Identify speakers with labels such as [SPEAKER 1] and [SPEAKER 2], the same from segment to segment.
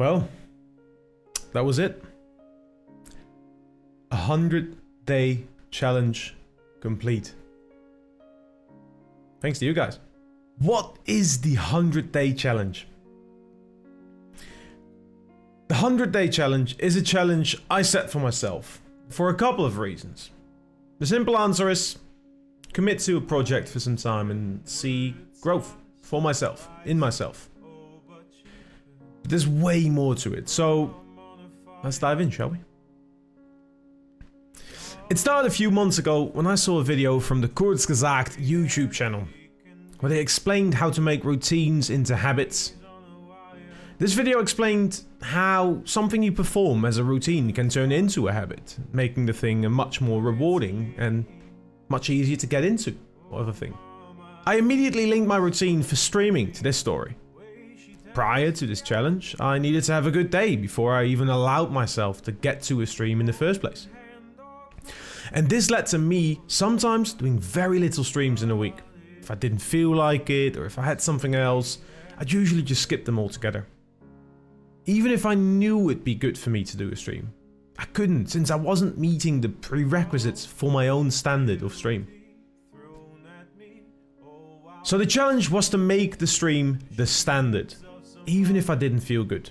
[SPEAKER 1] Well, that was it. 100-day challenge complete. Thanks to you guys. What is the 100-day challenge? The 100-day challenge is a challenge I set for myself for a couple of reasons. The simple answer is commit to a project for some time and see growth for myself, in myself. But there's way more to it, so let's dive in, shall we? It started a few months ago when I saw a video from the Kurzgesagt YouTube channel, where they explained how to make routines into habits. This video explained how something you perform as a routine can turn into a habit, making the thing a much more rewarding and much easier to get into of a thing. I immediately linked my routine for streaming to this story. Prior to this challenge, I needed to have a good day before I even allowed myself to get to a stream in the first place. And this led to me sometimes doing very little streams in a week. If I didn't feel like it, or if I had something else, I'd usually just skip them altogether. Even if I knew it'd be good for me to do a stream, I couldn't, since I wasn't meeting the prerequisites for my own standard of stream. So the challenge was to make the stream the standard, even if I didn't feel good.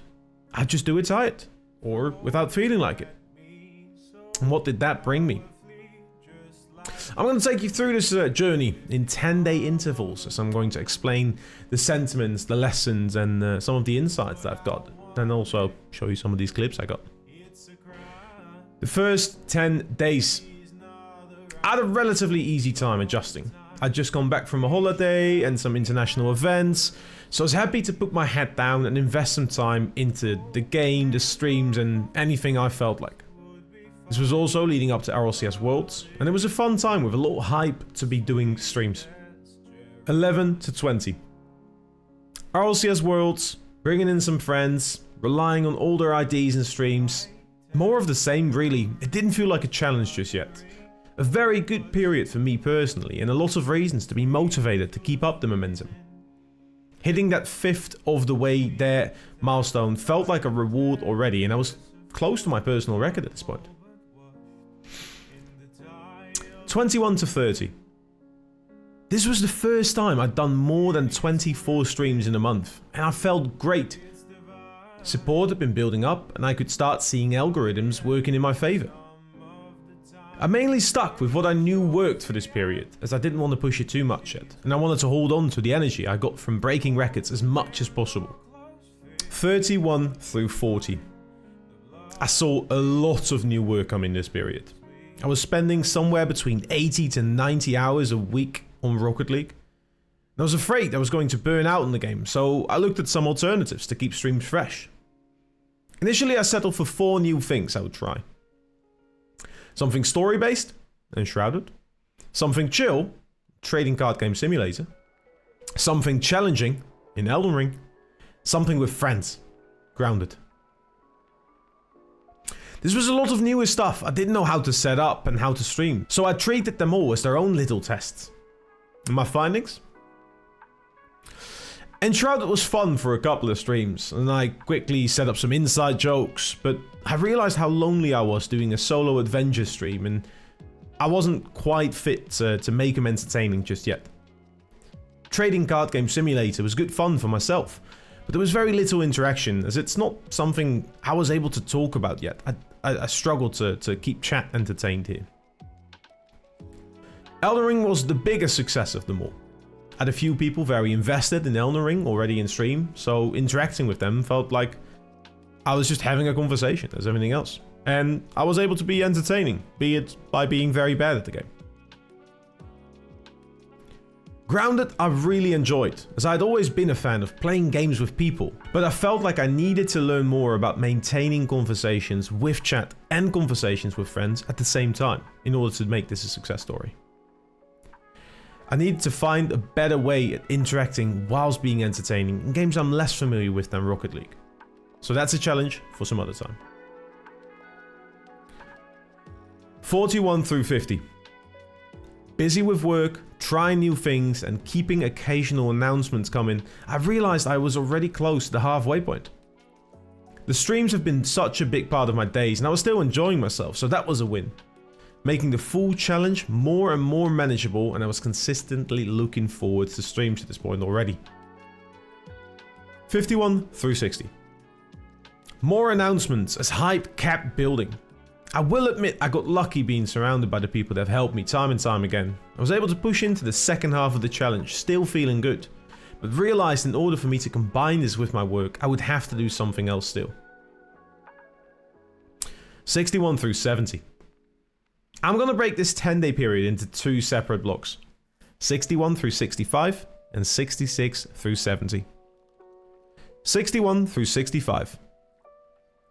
[SPEAKER 1] I'd just do it tired, or without feeling like it. And what did that bring me? I'm going to take you through this journey in 10-day intervals, as I'm going to explain the sentiments, the lessons, and some of the insights that I've got, and also show you some of these clips I got. The first 10 days, I had a relatively easy time adjusting. I'd just gone back from a holiday and some international events, so I was happy to put my head down and invest some time into the game, the streams, and anything I felt like. This was also leading up to RLCS Worlds, and it was a fun time with a lot of hype to be doing streams. 11 to 20. RLCS Worlds, bringing in some friends, relying on older IDs and streams. More of the same, really. It didn't feel like a challenge just yet. A very good period for me personally, and a lot of reasons to be motivated to keep up the momentum. Hitting that 5th of the way there milestone felt like a reward already, and I was close to my personal record at this point. 21 to 30. This was the first time I'd done more than 24 streams in a month, and I felt great. Support had been building up, and I could start seeing algorithms working in my favor. I mainly stuck with what I knew worked for this period, as I didn't want to push it too much yet, and I wanted to hold on to the energy I got from breaking records as much as possible. 31 through 40. I saw a lot of new work come in this period. I was spending somewhere between 80 to 90 hours a week on Rocket League. I was afraid I was going to burn out in the game, so I looked at some alternatives to keep streams fresh. Initially, I settled for 4 new things I would try. Something story-based, and Shoutout. Something chill, trading card game simulator. Something challenging, in Elden Ring. Something with friends, Grounded. This was a lot of newer stuff I didn't know how to set up and how to stream, so I treated them all as their own little tests. And my findings? Shoutout was fun for a couple of streams, and I quickly set up some inside jokes, but I realized how lonely I was doing a solo adventure stream, and I wasn't quite fit to make them entertaining just yet. Trading card game simulator was good fun for myself, but there was very little interaction, as it's not something I was able to talk about yet. I struggled to keep chat entertained here. Elden Ring was the biggest success of them all. I had a few people very invested in Elden Ring already in stream, so interacting with them felt like I was just having a conversation as everything else. And I was able to be entertaining, be it by being very bad at the game. Grounded I really enjoyed, as I'd always been a fan of playing games with people, but I felt like I needed to learn more about maintaining conversations with chat and conversations with friends at the same time in order to make this a success story. I needed to find a better way at interacting whilst being entertaining in games I'm less familiar with than Rocket League. So that's a challenge for some other time. 41 through 50. Busy with work, trying new things, and keeping occasional announcements coming, I realized I was already close to the halfway point. The streams have been such a big part of my days and I was still enjoying myself, so that was a win. Making the full challenge more and more manageable, and I was consistently looking forward to streams at this point already. 51 through 60. More announcements as hype kept building. I will admit I got lucky being surrounded by the people that have helped me time and time again. I was able to push into the second half of the challenge, still feeling good, but realized in order for me to combine this with my work, I would have to do something else still. 61 through 70. I'm going to break this 10-day period into two separate blocks. 61 through 65 and 66 through 70. 61 through 65.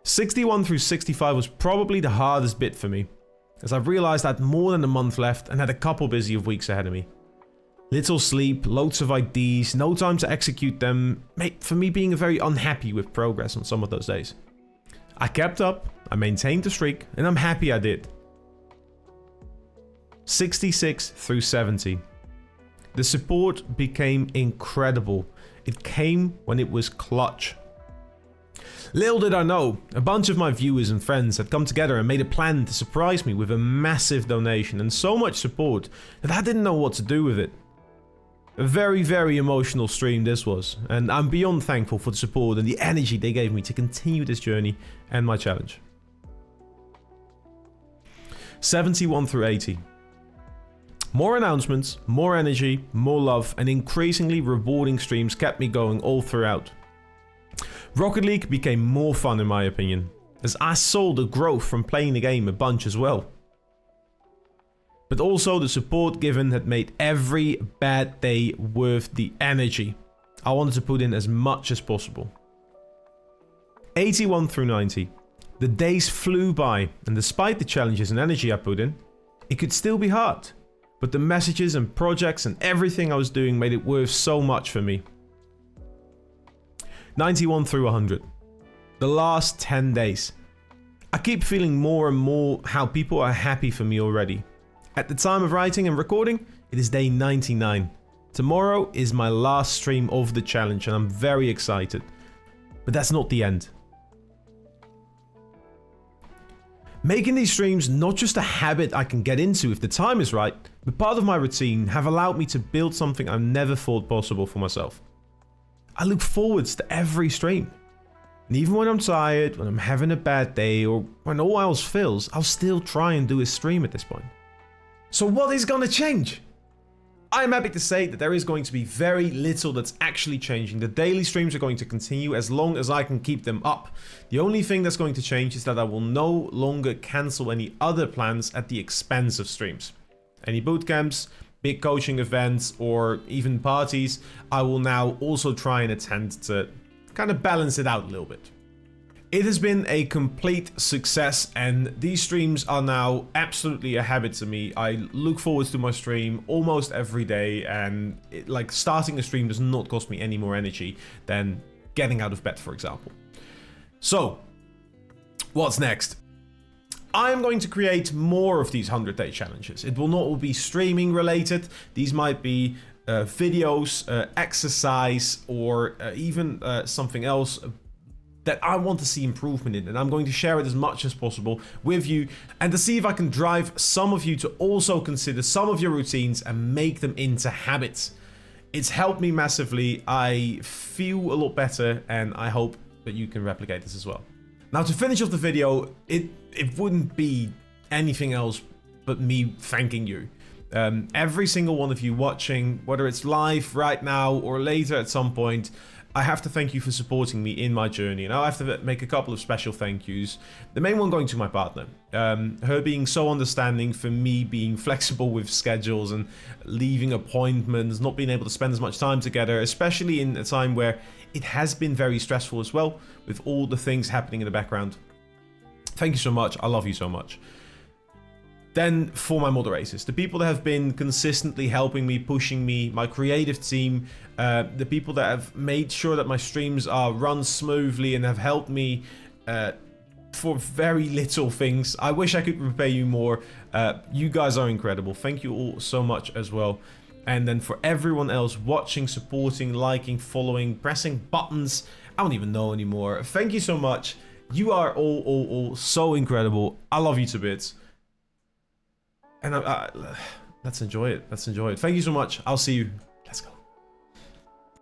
[SPEAKER 1] 61 through 65 was probably the hardest bit for me, as I realized I had more than a month left and had a couple busy weeks ahead of me. Little sleep, loads of ideas, no time to execute them, made for me being very unhappy with progress on some of those days. I kept up, I maintained the streak, and I'm happy I did. 66 through 70. The support became incredible. It came when it was clutch. Little did I know, a bunch of my viewers and friends had come together and made a plan to surprise me with a massive donation and so much support that I didn't know what to do with it. A very, very emotional stream this was, and I'm beyond thankful for the support and the energy they gave me to continue this journey and my challenge. 71 through 80. More announcements, more energy, more love, and increasingly rewarding streams kept me going all throughout. Rocket League became more fun in my opinion, as I saw the growth from playing the game a bunch as well. But also the support given had made every bad day worth the energy. I wanted to put in as much as possible. 81 through 90. The days flew by, and despite the challenges and energy I put in, it could still be hard. But the messages and projects and everything I was doing made it worth so much for me. 91 through 100. The last 10 days. I keep feeling more and more how people are happy for me already. At the time of writing and recording, it is day 99. Tomorrow is my last stream of the challenge and I'm very excited. But that's not the end. Making these streams not just a habit I can get into if the time is right, but part of my routine have allowed me to build something I've never thought possible for myself. I look forwards to every stream. And even when I'm tired, when I'm having a bad day, or when all else fails, I'll still try and do a stream at this point. So what is going to change? I am happy to say that there is going to be very little that's actually changing. The daily streams are going to continue as long as I can keep them up. The only thing that's going to change is that I will no longer cancel any other plans at the expense of streams. Any bootcamps, big coaching events, or even parties, I will now also try and attend to kind of balance it out a little bit. It has been a complete success and these streams are now absolutely a habit to me. I look forward to my stream almost every day, and like starting a stream does not cost me any more energy than getting out of bed, for example. So, what's next? I am going to create more of these 100-day challenges. It will not all be streaming related. These might be videos, exercise, or even something else that I want to see improvement in, and I'm going to share it as much as possible with you and to see if I can drive some of you to also consider some of your routines and make them into habits. It's helped me massively. I feel a lot better and I hope that you can replicate this as well. Now, to finish off the video, it wouldn't be anything else but me thanking you. Every single one of you watching, whether it's live right now or later at some point, I have to thank you for supporting me in my journey, and I have to make a couple of special thank yous. The main one going to my partner, her being so understanding for me being flexible with schedules and leaving appointments, not being able to spend as much time together, especially in a time where it has been very stressful as well with all the things happening in the background. Thank you so much. I love you so much. Then for my moderators, the people that have been consistently helping me, pushing me, my creative team, the people that have made sure that my streams are run smoothly and have helped me for very little things. I wish I could repay you more. You guys are incredible. Thank you all so much as well. And then for everyone else watching, supporting, liking, following, pressing buttons, I don't even know anymore. Thank you so much. You are all so incredible. I love you to bits. And let's enjoy it. Let's enjoy it. Thank you so much. I'll see you